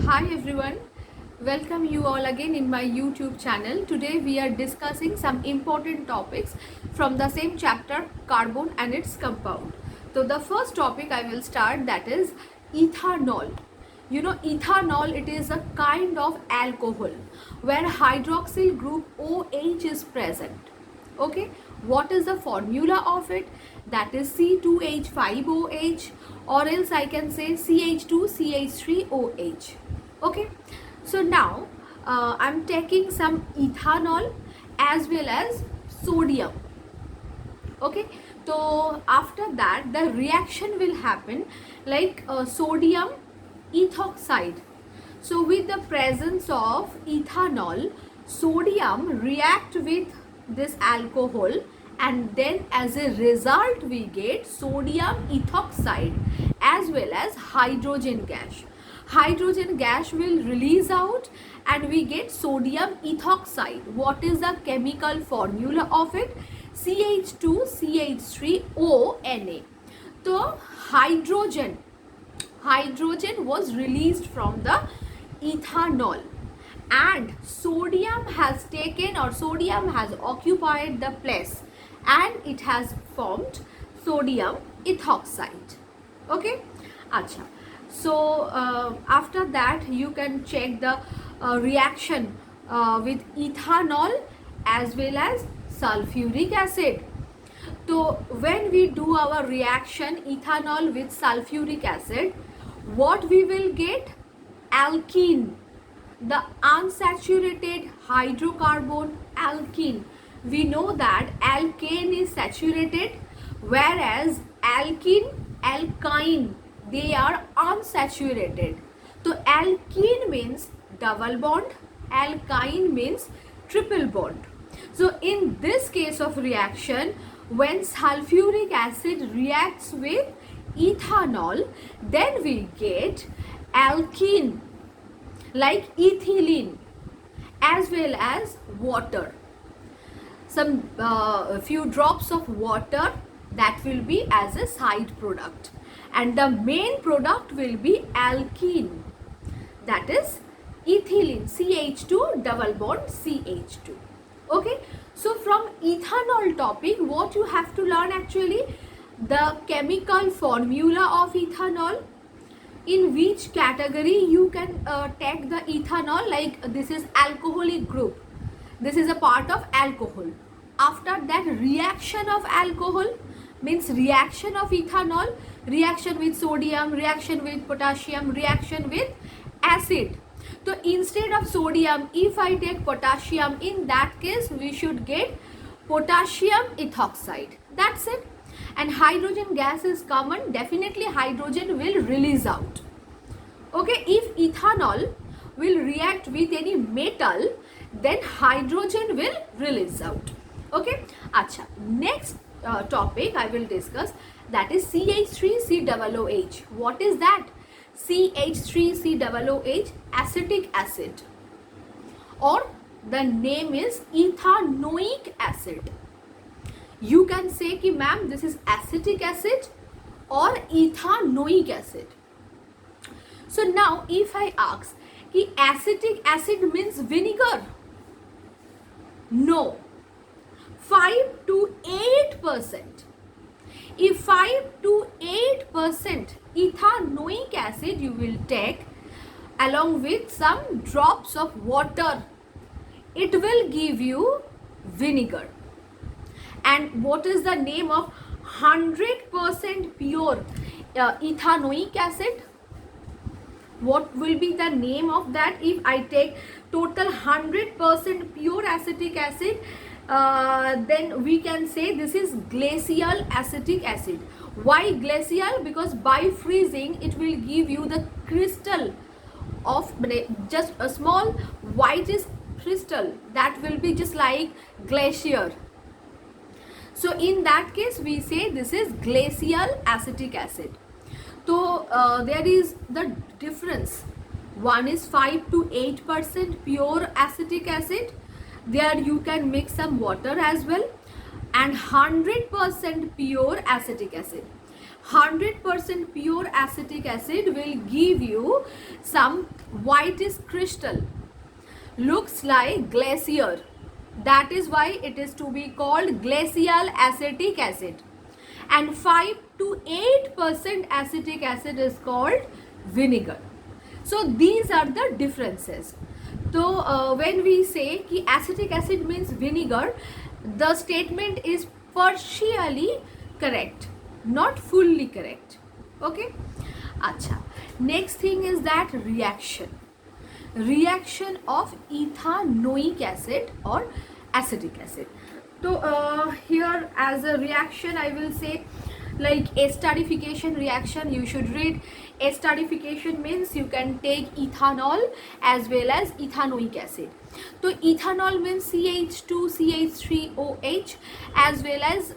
Hi everyone, welcome you all again in my YouTube channel. Today we are discussing some important topics from the same chapter, carbon and its compound. So the first topic I will start, that is ethanol. You know, ethanol, it is a kind of alcohol where hydroxyl group OH is present. Okay, what is the formula of it? That is C2H5OH, or else I can say CH2CH3OH. Okay, so now I'm taking some ethanol as well as sodium. Okay, so after that the reaction will happen like sodium ethoxide. So with the presence of ethanol, sodium react with this alcohol, and then as a result we get sodium ethoxide as well as hydrogen gas. Hydrogen gas will release out and we get sodium ethoxide. What is the chemical formula of it? CH2CH3ONa. So hydrogen was released from the ethanol, and sodium has taken, or sodium has occupied the place, and it has formed sodium ethoxide. Okay, acha. So after that you can check the reaction with ethanol as well as sulfuric acid. So when we do our reaction ethanol with sulfuric acid, what we will get? Alkene, the unsaturated hydrocarbon alkene. We know that alkane is saturated, whereas alkyne, they are unsaturated. So alkene means double bond, alkyne means triple bond. So in this case of reaction, when sulfuric acid reacts with ethanol, then we get alkene like ethylene as well as water. Some few drops of water, that will be as a side product, and the main product will be alkene, that is ethylene, CH2 double bond CH2. Okay, so from ethanol topic, what you have to learn actually? The chemical formula of ethanol, in which category you can take the ethanol, like this is alcoholic group, this is a part of alcohol. After that, reaction of alcohol means reaction of ethanol, reaction with sodium, reaction with potassium, reaction with acid. So instead of sodium, if I take potassium, in that case we should get potassium ethoxide. That's it. And hydrogen gas is common, definitely hydrogen will release out. Okay, if ethanol will react with any metal, then hydrogen will release out. Okay, acha. Next topic I will discuss, that is CH3COOH. What is that? CH3COOH, acetic acid, or the name is ethanoic acid. You can say ki ma'am, this is acetic acid or ethanoic acid. So now if I ask ki acetic acid means vinegar, no, 5 to 8%. If 5 to 8% ethanoic acid you will take along with some drops of water, it will give you vinegar. And what is the name of 100% pure ethanoic acid? What will be the name of that? If I take total 100% pure acetic acid, then we can say this is glacial acetic acid. Why glacial? Because by freezing it will give you the crystal of just a small whitish crystal, that will be just like glacier. So in that case we say this is glacial acetic acid. So there is the difference. One is 5 to 8% pure acetic acid. There you can mix some water as well, and 100% pure acetic acid. 100% pure acetic acid will give you some whitish crystal, looks like glacier. That is why it is to be called glacial acetic acid. And 5 to 8% acetic acid is called vinegar. So these are the differences. So when we say कि acetic acid means vinegar, the statement is partially correct, not fully correct. Okay. Acha. Next thing is that reaction of ethanoic acid or acetic acid. So here as a reaction I will say like esterification reaction. You should read. Esterification means you can take ethanol as well as ethanoic acid. So ethanol means CH2CH3OH as well as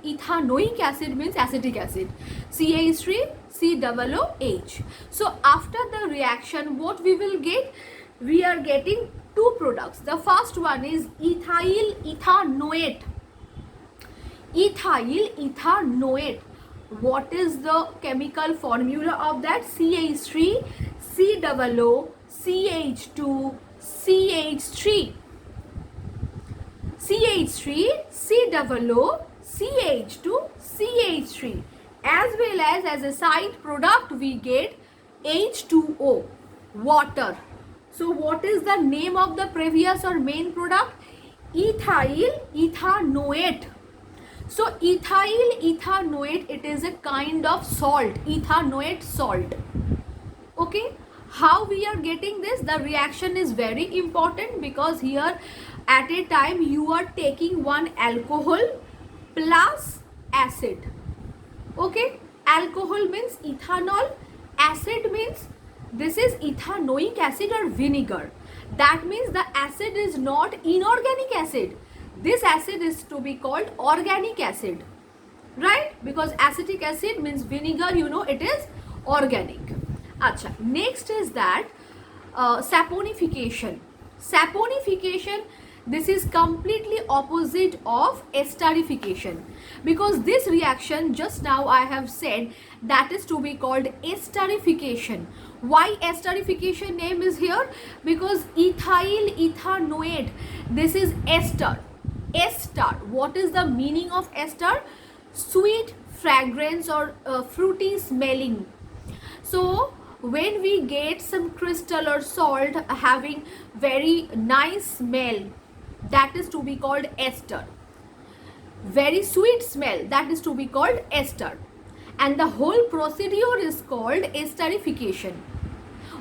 ethanoic acid means acetic acid, CH3COOH. So after the reaction what we will get? We are getting two products. The first one is ethyl ethanoate. Ethyl ethanoate. What is the chemical formula of that? CH3 COO CH2 CH3. CH3 COO CH2 CH3. As well as a side product we get H2O, water. So what is the name of the previous or main product? Ethyl ethanoate. So ethyl ethanoate, it is a kind of salt, ethanoate salt. Okay, how we are getting this? The reaction is very important because here at a time you are taking one alcohol plus acid. Okay, alcohol means ethanol, acid means this is ethanoic acid or vinegar. That means the acid is not inorganic acid. This acid is to be called organic acid, right? Because acetic acid means vinegar, you know, it is organic. Acha. Next is that saponification. Saponification, this is completely opposite of esterification, because this reaction just now I have said that is to be called esterification. Why esterification name is here? Because ethyl ethanoate, this is ester. Ester, what is the meaning of ester? Sweet fragrance or fruity smelling. So when we get some crystal or salt having very nice smell, that is to be called ester. Very sweet smell, that is to be called ester. And the whole procedure is called esterification,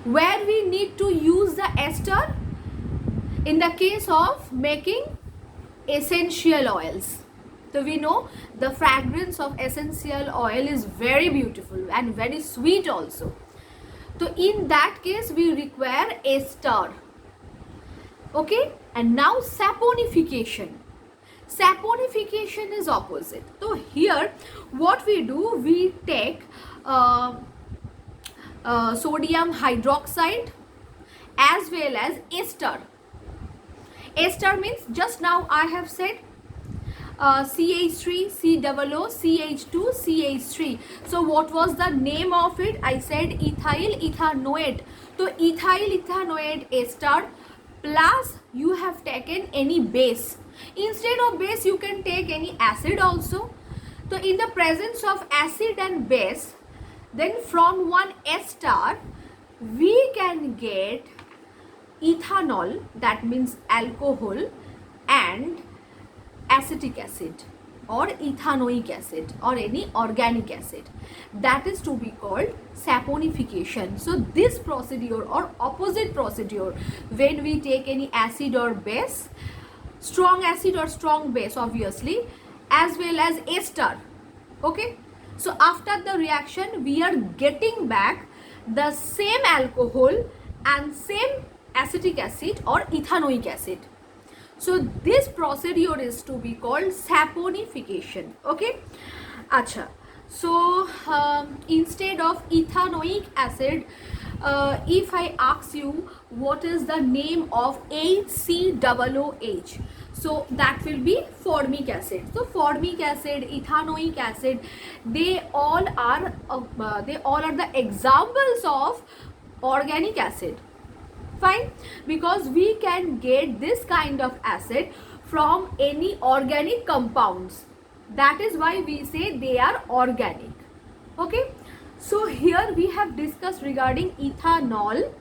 where we need to use the ester in the case of making essential oils. So we know the fragrance of essential oil is very beautiful and very sweet also. So in that case we require ester. Okay, and now saponification. Saponification is opposite. So here what we do, we take sodium hydroxide as well as ester. Ester means just now I have said CH3 COO CH2 CH3. So what was the name of it? I said ethyl ethanoate. So ethyl ethanoate ester plus you have taken any base. Instead of base you can take any acid also. So in the presence of acid and base, then from one ester we can get ethanol, that means alcohol, and acetic acid or ethanoic acid or any organic acid. That is to be called saponification. So this procedure or opposite procedure, when we take any acid or base, strong acid or strong base obviously, as well as ester. Okay, so after the reaction we are getting back the same alcohol and same acetic acid or ethanoic acid. So this procedure is to be called saponification. Okay, acha. So instead of ethanoic acid, if I ask you what is the name of HCOOH, So that will be formic acid. So formic acid, ethanoic acid, they all are the examples of organic acid. Fine, because we can get this kind of acid from any organic compounds. That is why we say they are organic. Okay, so here we have discussed regarding ethanol,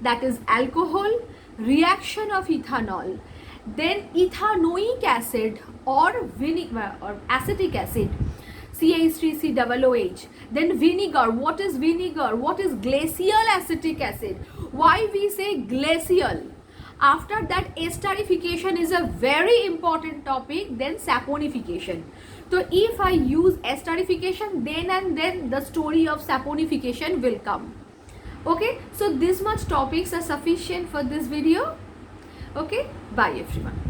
that is alcohol, reaction of ethanol, then ethanoic acid or vinegar or acetic acid, CH3COOH, then vinegar. What is vinegar? What is glacial acetic acid? Why we say glacial? After that, esterification is a very important topic, then saponification. So if I use esterification, then and then the story of saponification will come. Okay, so this much topics are sufficient for this video. Okay, bye everyone.